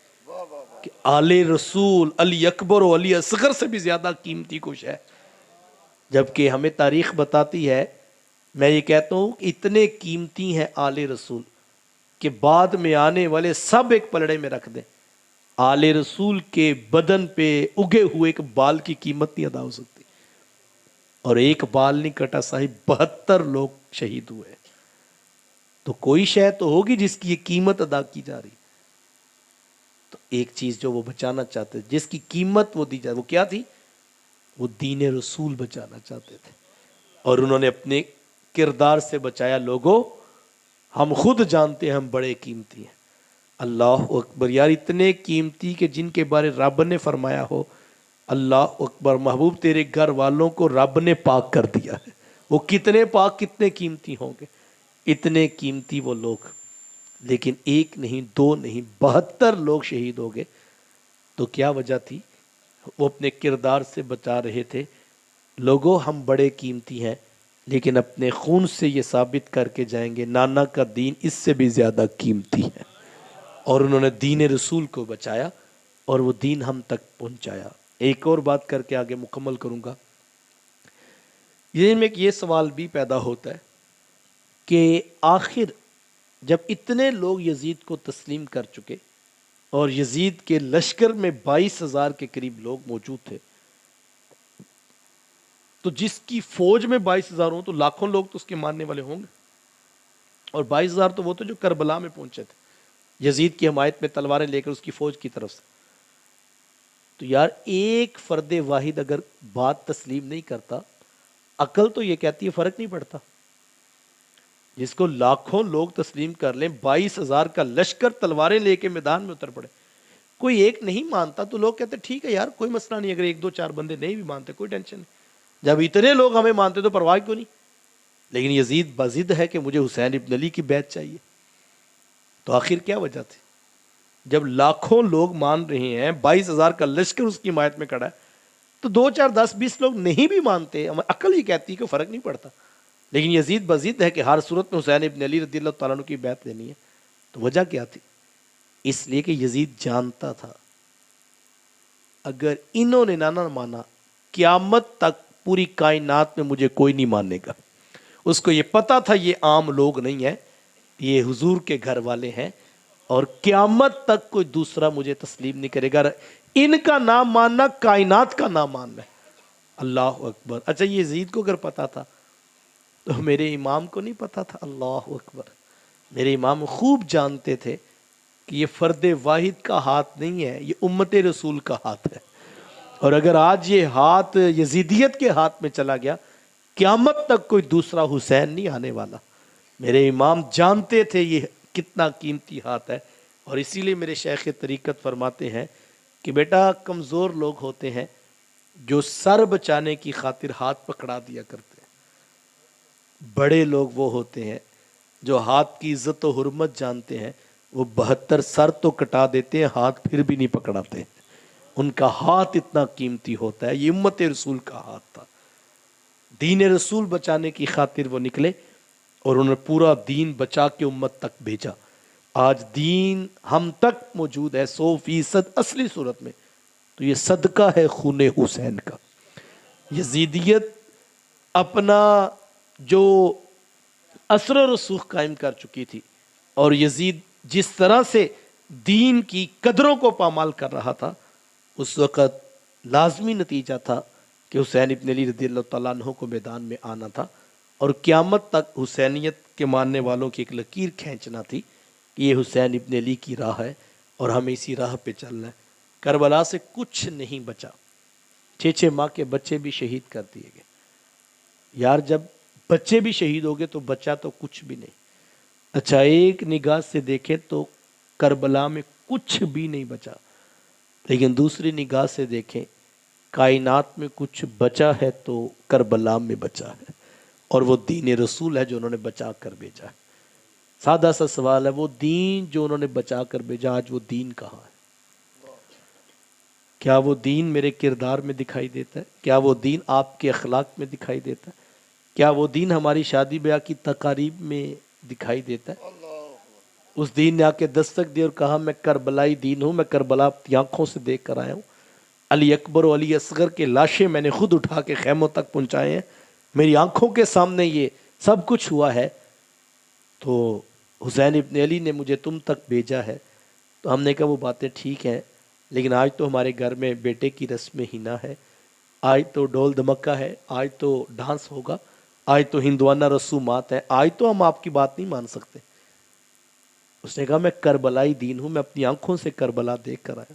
کہ آل رسول علی اکبر و علی اصغر سے بھی زیادہ قیمتی کچھ ہے۔ جبکہ ہمیں تاریخ بتاتی ہے، میں یہ کہتا ہوں کہ اتنے قیمتی ہیں آل رسول کہ بعد میں آنے والے سب ایک پلڑے میں رکھ دیں، آل رسول کے بدن پہ اگے ہوئے ایک بال کی قیمت نہیں ادا ہو سکتی، اور ایک بال نہیں کٹا صاحب 72 لوگ شہید ہوئے۔ تو کوئی شے تو ہوگی جس کی یہ قیمت ادا کی جا رہی، تو ایک چیز جو وہ بچانا چاہتے تھے، جس کی قیمت وہ دی جائے، وہ کیا تھی؟ وہ دین رسول بچانا چاہتے تھے، اور انہوں نے اپنے کردار سے بچایا۔ لوگوں ہم خود جانتے ہیں ہم بڑے قیمتی ہیں۔ اللہ اکبر، یار اتنے قیمتی کہ جن کے بارے رب نے فرمایا ہو، اللہ اکبر، محبوب تیرے گھر والوں کو رب نے پاک کر دیا ہے، وہ کتنے پاک کتنے قیمتی ہوں گے، اتنے قیمتی وہ لوگ، لیکن ایک نہیں، دو نہیں، 72 لوگ شہید ہو گئے۔ تو کیا وجہ تھی؟ وہ اپنے کردار سے بچا رہے تھے۔ لوگوں ہم بڑے قیمتی ہیں، لیکن اپنے خون سے یہ ثابت کر کے جائیں گے نانا کا دین اس سے بھی زیادہ قیمتی ہے، اور انہوں نے دین رسول کو بچایا اور وہ دین ہم تک پہنچایا۔ ایک اور بات کر کے آگے مکمل کروں گا۔ یہ سوال بھی پیدا ہوتا ہے کہ آخر جب اتنے لوگ یزید کو تسلیم کر چکے اور یزید کے لشکر میں 22,000 کے قریب لوگ موجود تھے، تو جس کی فوج میں 22,000 ہوں تو لاکھوں لوگ تو اس کے ماننے والے ہوں گے، اور 22,000 تو وہ تو جو کربلا میں پہنچے تھے یزید کی حمایت میں تلواریں لے کر اس کی فوج کی طرف سے۔ تو یار ایک فرد واحد اگر بات تسلیم نہیں کرتا، عقل تو یہ کہتی ہے فرق نہیں پڑتا۔ جس کو لاکھوں لوگ تسلیم کر لیں، 22,000 کا لشکر تلواریں لے کے میدان میں اتر پڑے، کوئی ایک نہیں مانتا تو لوگ کہتے ٹھیک ہے یار کوئی مسئلہ نہیں، اگر 1-2-4 بندے نہیں بھی مانتے کوئی ٹینشن نہیں، جب اتنے لوگ ہمیں مانتے تو پرواہ کیوں نہیں۔ لیکن یزید بضد ہے کہ مجھے حسین ابن علی کی بیعت چاہیے۔ تو آخر کیا وجہ تھی؟ جب لاکھوں لوگ مان رہے ہیں، 22,000 کا لشکر اس کی حمایت میں کھڑا ہے، تو 2 4 10 20 لوگ نہیں بھی مانتے، عقل ہی کہتی ہے کہ فرق نہیں پڑتا، لیکن یزید بزید ہے کہ ہر صورت میں حسین ابن علی رضی اللہ تعالیٰ عنہ کی بیعت لینی ہے. تو وجہ کیا تھی؟ اس لیے کہ یزید جانتا تھا اگر انہوں نے نہ مانا، قیامت تک پوری کائنات میں مجھے کوئی نہیں ماننے گا. اس کو یہ پتا تھا یہ عام لوگ نہیں ہیں، یہ حضور کے گھر والے ہیں، اور قیامت تک کوئی دوسرا مجھے تسلیم نہیں کرے گا. ان کا نام ماننا کائنات کا نام ماننا ہے. اللہ اکبر. اچھا یہ یزید کو اگر پتا تھا تو میرے امام کو نہیں پتا تھا؟ اللہ اکبر. میرے امام خوب جانتے تھے کہ یہ فرد واحد کا ہاتھ نہیں ہے، یہ امت رسول کا ہاتھ ہے، اور اگر آج یہ ہاتھ یزیدیت کے ہاتھ میں چلا گیا، قیامت تک کوئی دوسرا حسین نہیں آنے والا. میرے امام جانتے تھے یہ کتنا قیمتی ہاتھ ہے، اور اسی لیے میرے شیخ طریقت فرماتے ہیں کہ بیٹا کمزور لوگ ہوتے ہیں جو سر بچانے کی خاطر ہاتھ پکڑا دیا کرتے ہیں، بڑے لوگ وہ ہوتے ہیں جو ہاتھ کی عزت و حرمت جانتے ہیں، وہ 72 سر تو کٹا دیتے ہیں، ہاتھ پھر بھی نہیں پکڑاتے. ان کا ہاتھ اتنا قیمتی ہوتا ہے. یہ امت رسول کا ہاتھ تھا. دین رسول بچانے کی خاطر وہ نکلے اور انہوں نے پورا دین بچا کے امت تک بھیجا. آج دین ہم تک موجود ہے 100% اصلی صورت میں، تو یہ صدقہ ہے خون حسین کا. یزیدیت اپنا جو اثر و رسوخ قائم کر چکی تھی، اور یزید جس طرح سے دین کی قدروں کو پامال کر رہا تھا، اس وقت لازمی نتیجہ تھا کہ حسین ابن علی رضی اللہ تعالیٰ عنہ کو میدان میں آنا تھا، اور قیامت تک حسینیت کے ماننے والوں کی ایک لکیر کھینچنا تھی کہ یہ حسین ابن علی کی راہ ہے اور ہمیں اسی راہ پہ چلنا ہے. کربلا سے کچھ نہیں بچا، 6 ماہ کے بچے بھی شہید کر دیے گئے. یار جب بچے بھی شہید ہو گئے تو بچہ تو کچھ بھی نہیں. اچھا ایک نگاہ سے دیکھیں تو کربلا میں کچھ بھی نہیں بچا، لیکن دوسری نگاہ سے دیکھیں کائنات میں کچھ بچا ہے تو کربلا میں بچا ہے، اور وہ دین رسول ہے جو انہوں نے بچا کر بھیجا ہے. سادہ سا سوال ہے، وہ دین جو انہوں نے بچا کر بھیجا، آج وہ دین کہاں ہے؟ کیا وہ دین میرے کردار میں دکھائی دیتا ہے؟ کیا وہ دین آپ کے اخلاق میں دکھائی دیتا ہے؟ کیا وہ دین ہماری شادی بیاہ کی تقاریب میں دکھائی دیتا ہے؟ اس دین نے آ کے دستک دی اور کہا میں کربلائی دین ہوں، میں کربلا اپنی آنکھوں سے دیکھ کر آیا ہوں. علی اکبر و علی اصغر کے لاشیں میں نے خود اٹھا کے خیموں تک پہنچائے ہیں، میری آنکھوں کے سامنے یہ سب کچھ ہوا ہے. تو حسین ابن علی نے مجھے تم تک بھیجا ہے. تو ہم نے کہا وہ باتیں ٹھیک ہیں، لیکن آج تو ہمارے گھر میں بیٹے کی رسم ہینا ہے، آج تو ڈول دمکہ ہے، آج تو ڈانس ہوگا، آج تو ہندوانہ رسومات ہیں، آج تو ہم آپ کی بات نہیں مان سکتے. اس نے کہا میں کربلائی دین ہوں، میں اپنی آنکھوں سے کربلا دیکھ کر آیا.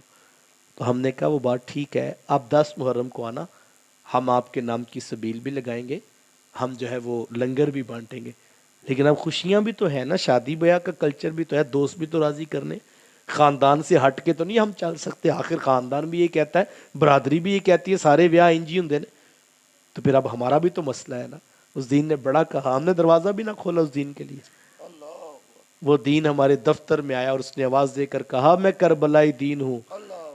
تو ہم نے کہا وہ بات ٹھیک ہے، آپ 10 محرم کو آنا، ہم آپ کے نام کی سبیل بھی لگائیں گے، ہم جو ہے وہ لنگر بھی بانٹیں گے. لیکن اب خوشیاں بھی تو ہیں نا، شادی بیاہ کا کلچر بھی تو ہے، دوست بھی تو راضی کرنے، خاندان سے ہٹ کے تو نہیں ہم چل سکتے. آخر خاندان بھی یہ کہتا ہے، برادری بھی یہ کہتی ہے سارے بیاہ انجی ہوں نے. تو پھر اب ہمارا بھی تو مسئلہ ہے نا. اس دین نے بڑا کہا، ہم نے دروازہ بھی نہ کھولا اس دین کے لیے. وہ دین ہمارے دفتر میں آیا اور اس نے آواز دے کر کہا میں کربلائی دین ہوں،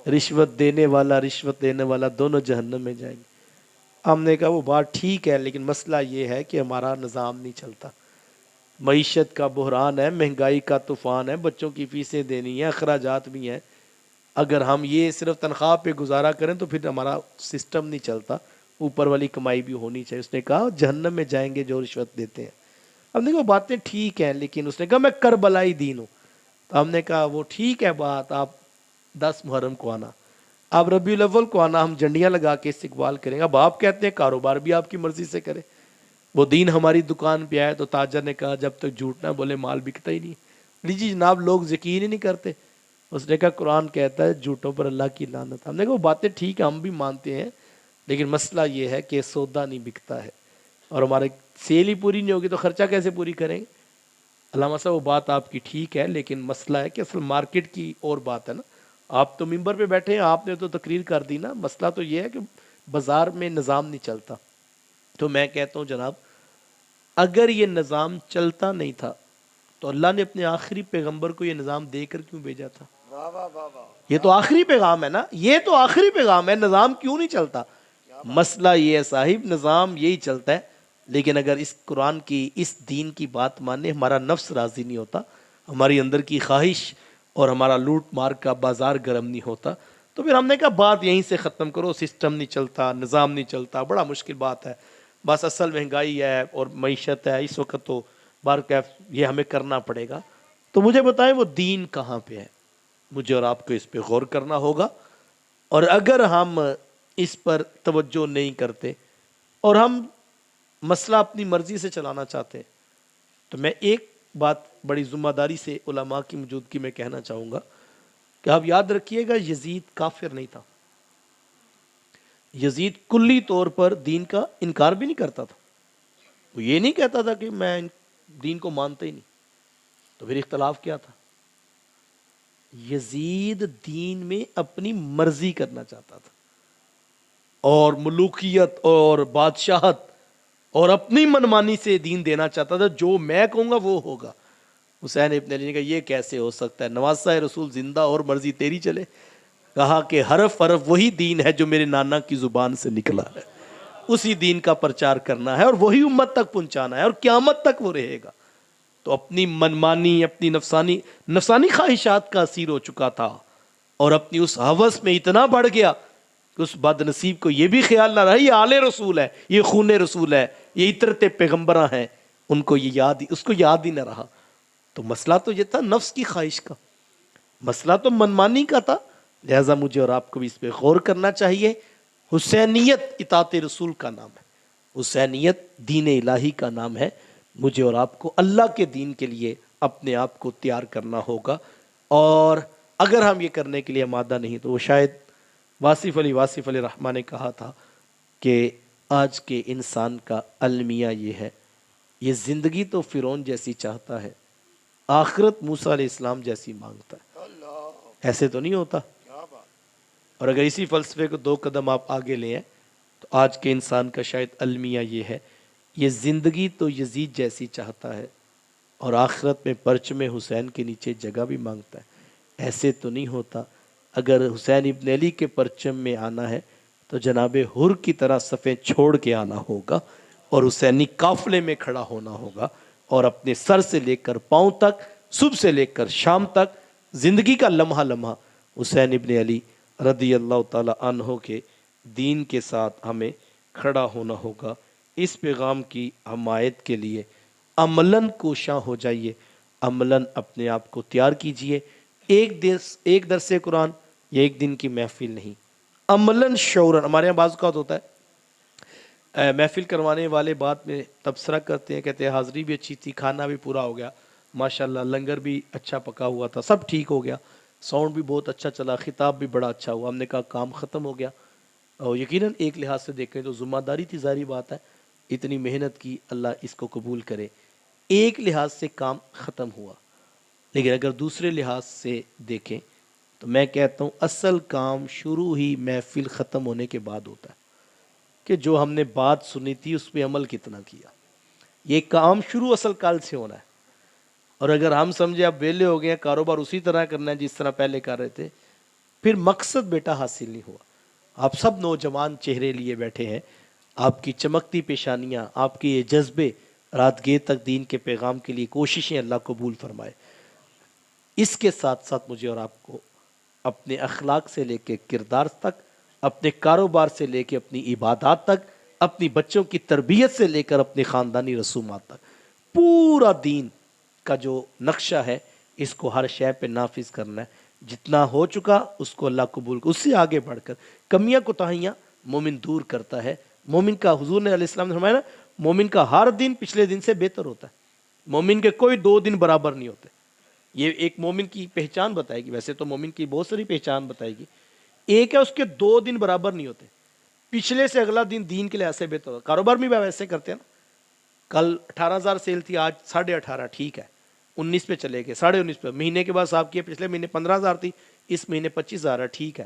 رشوت دینے والا رشوت دینے والا دونوں جہنم میں جائیں گے. ہم نے کہا وہ بات ٹھیک ہے، لیکن مسئلہ یہ ہے کہ ہمارا نظام نہیں چلتا، معیشت کا بحران ہے، مہنگائی کا طوفان ہے، بچوں کی فیسیں دینی ہیں، اخراجات بھی ہیں. اگر ہم یہ صرف تنخواہ پہ گزارا کریں تو پھر ہمارا سسٹم نہیں چلتا، اوپر والی کمائی بھی ہونی چاہیے. اس نے کہا جہنم میں جائیں گے جو رشوت دیتے ہیں. ہم نے کہا باتیں ٹھیک ہیں، لیکن اس نے کہا میں کربلائی دین ہوں. تو ہم نے کہا وہ ٹھیک ہے بات، آپ 10 محرم کو آنا، آپ ربیع الاول کو آنا، ہم جھنڈیاں لگا کے استقبال کریں گے. اب آپ کہتے ہیں کاروبار بھی آپ کی مرضی سے کرے. وہ دین ہماری دکان پہ آئے تو تاجر نے کہا جب تک جھوٹ نہ بولے مال بکتا ہی نہیں. لیجیے جناب لوگ یقین ہی نہیں کرتے. اس نے کہا قرآن کہتا ہے جھوٹوں پر اللہ کی لعنت. ہم نے کہا وہ باتیں ٹھیک ہے، ہم بھی مانتے ہیں، لیکن مسئلہ یہ ہے کہ سودا نہیں بکتا ہے، اور ہمارے سیل ہی پوری نہیں ہوگی تو خرچہ کیسے پوری کریں گے. علامہ صاحب وہ بات آپ کی ٹھیک ہے، لیکن مسئلہ ہے کہ اصل مارکیٹ کی اور بات ہے نا. آپ تو ممبر پہ بیٹھے ہیں، آپ نے تو تقریر کر دی نا. مسئلہ تو یہ ہے کہ بازار میں نظام نہیں چلتا. تو میں کہتا ہوں جناب اگر یہ نظام چلتا نہیں تھا تو اللہ نے اپنے آخری پیغمبر کو یہ نظام دے کر کیوں بھیجا تھا؟ یہ تو آخری پیغام ہے نا، یہ تو آخری پیغام ہے. نظام کیوں نہیں چلتا؟ مسئلہ یہ ہے صاحب، نظام یہی چلتا ہے، لیکن اگر اس قرآن کی، اس دین کی بات مانے، ہمارا نفس راضی نہیں ہوتا، ہماری اندر کی خواہش اور ہمارا لوٹ مار کا بازار گرم نہیں ہوتا، تو پھر ہم نے کہا بات یہیں سے ختم کرو. سسٹم نہیں چلتا، نظام نہیں چلتا، بڑا مشکل بات ہے، بس اصل مہنگائی ہے اور معیشت ہے اس وقت، تو بار کیف یہ ہمیں کرنا پڑے گا. تو مجھے بتائیں وہ دین کہاں پہ ہے؟ مجھے اور آپ کو اس پہ غور کرنا ہوگا. اور اگر ہم اس پر توجہ نہیں کرتے اور ہم مسئلہ اپنی مرضی سے چلانا چاہتے ہیں، تو میں ایک بات بڑی ذمہ داری سے علماء کی موجودگی میں کہنا چاہوں گا کہ آپ یاد رکھیے گا، یزید کافر نہیں تھا. یزید کلی طور پر دین کا انکار بھی نہیں کرتا تھا. وہ یہ نہیں کہتا تھا کہ میں دین کو مانتا ہی نہیں. تو پھر اختلاف کیا تھا؟ یزید دین میں اپنی مرضی کرنا چاہتا تھا، اور ملوکیت اور بادشاہت اور اپنی منمانی سے دین دینا چاہتا تھا. جو میں کہوں گا وہ ہوگا. حسین ابن علی نے کہا یہ کیسے ہو سکتا ہے، نواسہ رسول زندہ اور مرضی تیری چلے. کہا کہ حرف حرف وہی دین ہے جو میرے نانا کی زبان سے نکلا ہے، اسی دین کا پرچار کرنا ہے اور وہی امت تک پہنچانا ہے اور قیامت تک وہ رہے گا. تو اپنی منمانی، اپنی نفسانی خواہشات کا اسیر ہو چکا تھا، اور اپنی اس ہوس میں اتنا بڑھ گیا کہ اس بد نصیب کو یہ بھی خیال نہ رہا یہ آل رسول ہے، یہ خون رسول ہے، یہ عطرت پیغمبراں ہیں، ان کو یہ اس کو یاد ہی نہ رہا. تو مسئلہ تو یہ تھا نفس کی خواہش کا، مسئلہ تو منمانی کا تھا. لہذا مجھے اور آپ کو بھی اس پہ غور کرنا چاہیے. حسینیت اطاعت رسول کا نام ہے، حسینیت دین الہی کا نام ہے. مجھے اور آپ کو اللہ کے دین کے لیے اپنے آپ کو تیار کرنا ہوگا، اور اگر ہم یہ کرنے کے لیے آمادہ نہیں تو وہ شاید واصف علی رحمٰ نے کہا تھا کہ آج کے انسان کا المیہ یہ ہے، یہ زندگی تو فرعون جیسی چاہتا ہے، آخرت موسیٰ علیہ السلام جیسی مانگتا ہے. ایسے تو نہیں ہوتا. اور اگر اسی فلسفے کو 2 قدم آپ آگے لے ہیں تو آج کے انسان کا شاید المیہ یہ ہے، یہ زندگی تو یزید جیسی چاہتا ہے اور آخرت میں پرچم حسین کے نیچے جگہ بھی مانگتا ہے. ایسے تو نہیں ہوتا. اگر حسین ابن علی کے پرچم میں آنا ہے تو جناب حر کی طرح صفیں چھوڑ کے آنا ہوگا اور حسینی قافلے میں کھڑا ہونا ہوگا، اور اپنے سر سے لے کر پاؤں تک، صبح سے لے کر شام تک، زندگی کا لمحہ لمحہ حسین ابن علی رضی اللہ تعالی عنہ کے دین کے ساتھ ہمیں کھڑا ہونا ہوگا. اس پیغام کی حمایت کے لیے عملاً کوشاں ہو جائیے، عملاً اپنے آپ کو تیار کیجئے. ایک درس قرآن یا ایک دن کی محفل نہیں، عملاً شعوراً. ہمارے یہاں بعض اوقات ہوتا ہے محفل کروانے والے بعد میں تبصرہ کرتے ہیں، کہتے ہیں حاضری بھی اچھی تھی، کھانا بھی پورا ہو گیا ماشاءاللہ، لنگر بھی اچھا پکا ہوا تھا، سب ٹھیک ہو گیا، ساؤنڈ بھی بہت اچھا چلا، خطاب بھی بڑا اچھا ہوا. ہم نے کہا کام ختم ہو گیا. اور یقیناً ایک لحاظ سے دیکھیں تو ذمہ داری تھی، ظاہری بات ہے، اتنی محنت کی، اللہ اس کو قبول کرے. ایک لحاظ سے کام ختم ہوا، لیکن اگر دوسرے لحاظ سے دیکھیں تو میں کہتا ہوں اصل کام شروع ہی محفل ختم ہونے کے بعد ہوتا ہے، کہ جو ہم نے بات سنی تھی اس پہ عمل کتنا کیا. یہ کام شروع اصل کل سے ہونا ہے. اور اگر ہم سمجھے اب ویلے ہو گئے ہیں، کاروبار اسی طرح کرنا ہے جس طرح پہلے کر رہے تھے، پھر مقصد بیٹا حاصل نہیں ہوا. آپ سب نوجوان چہرے لیے بیٹھے ہیں، آپ کی چمکتی پیشانیاں، آپ کے یہ جذبے رات گیر تک دین کے پیغام کے لیے کوششیں اللہ قبول فرمائے. اس کے ساتھ ساتھ مجھے اور آپ کو اپنے اخلاق سے لے کے کردار تک، اپنے کاروبار سے لے کے اپنی عبادات تک، اپنی بچوں کی تربیت سے لے کر اپنی خاندانی رسومات تک، پورا دین کا جو نقشہ ہے اس کو ہر شے پہ نافذ کرنا ہے. جتنا ہو چکا اس کو اللہ قبول کر، اس سے آگے بڑھ کر کمیاں کوتاہیاں مومن دور کرتا ہے. مومن کا، حضور نے علیہ السلام نے فرمایا نا، مومن کا ہر دن پچھلے دن سے بہتر ہوتا ہے. مومن کے کوئی 2 دن برابر نہیں ہوتے. یہ ایک مومن کی پہچان بتائے گی. ویسے تو مومن کی بہت ساری پہچان بتائے گی، ایک ہے اس کے 2 دن برابر نہیں ہوتے. پچھلے سے اگلا دن دین کے لیے ایسے بہتر ہوتا. کاروبار میں بھی ایسے کرتے ہیں نا، کل 18,000 سیل تھی، آج 18,500، ٹھیک ہے 19 پہ چلے گئے، 19.5 پہ. مہینے کے بعد صاحب کیے، پچھلے مہینے 15,000 تھی، اس مہینے 25,000 ہے، ٹھیک ہے.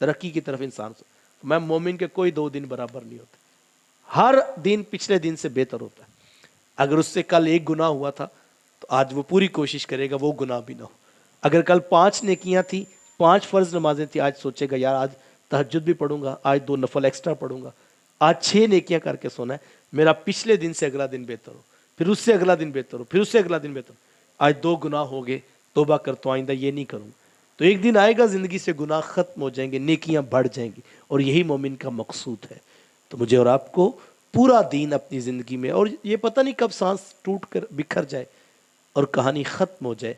ترقی کی طرف انسان سے. میں مومن کے کوئی 2 دن برابر نہیں ہوتے، ہر دن پچھلے دن سے بہتر ہوتا ہے. اگر اس سے کل ایک گناہ ہوا تھا تو آج وہ پوری کوشش کرے گا وہ گناہ بھی نہ ہو. اگر کل 5 نیکیاں تھیں، 5 فرض نمازیں تھیں، آج سوچے گا یار آج تہجد بھی پڑھوں گا، آج 2 نفل ایکسٹرا پڑھوں گا، آج 6 نیکیاں کر کے سونا ہے، میرا پچھلے دن سے اگلا دن بہتر ہو، پھر اس سے اگلا دن بہتر ہو، پھر اس سے اگلا دن بہتر ہو۔ آج 2 گناہ ہو گئے، توبہ کرتا ہوں آئندہ یہ نہیں کروں۔ تو ایک دن آئے گا زندگی سے گناہ ختم ہو جائیں گے، نیکیاں بڑھ جائیں گی، اور یہی مومن کا مقصود ہے۔ تو مجھے اور آپ کو پورا دین اپنی زندگی میں، اور یہ پتہ نہیں کب سانس ٹوٹ کر بکھر جائے اور کہانی ختم ہو جائے،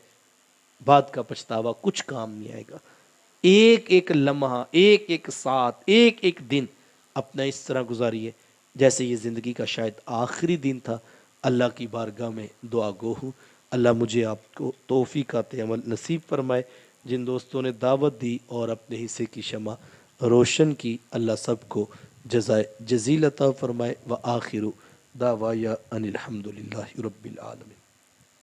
بعد کا پچھتاوا کچھ کام نہیں آئے گا۔ ایک ایک لمحہ، ایک ایک ساتھ، ایک ایک دن اپنا اس طرح گزاریے جیسے یہ زندگی کا شاید آخری دن تھا۔ اللہ کی بارگاہ میں دعا گو ہوں، اللہ مجھے آپ کو توفیقات عمل نصیب فرمائے۔ جن دوستوں نے دعوت دی اور اپنے حصے کی شمع روشن کی، اللہ سب کو جزائے جزیل عطا فرمائے۔ وآخر دعوایا ان الحمد للہ رب العالمین۔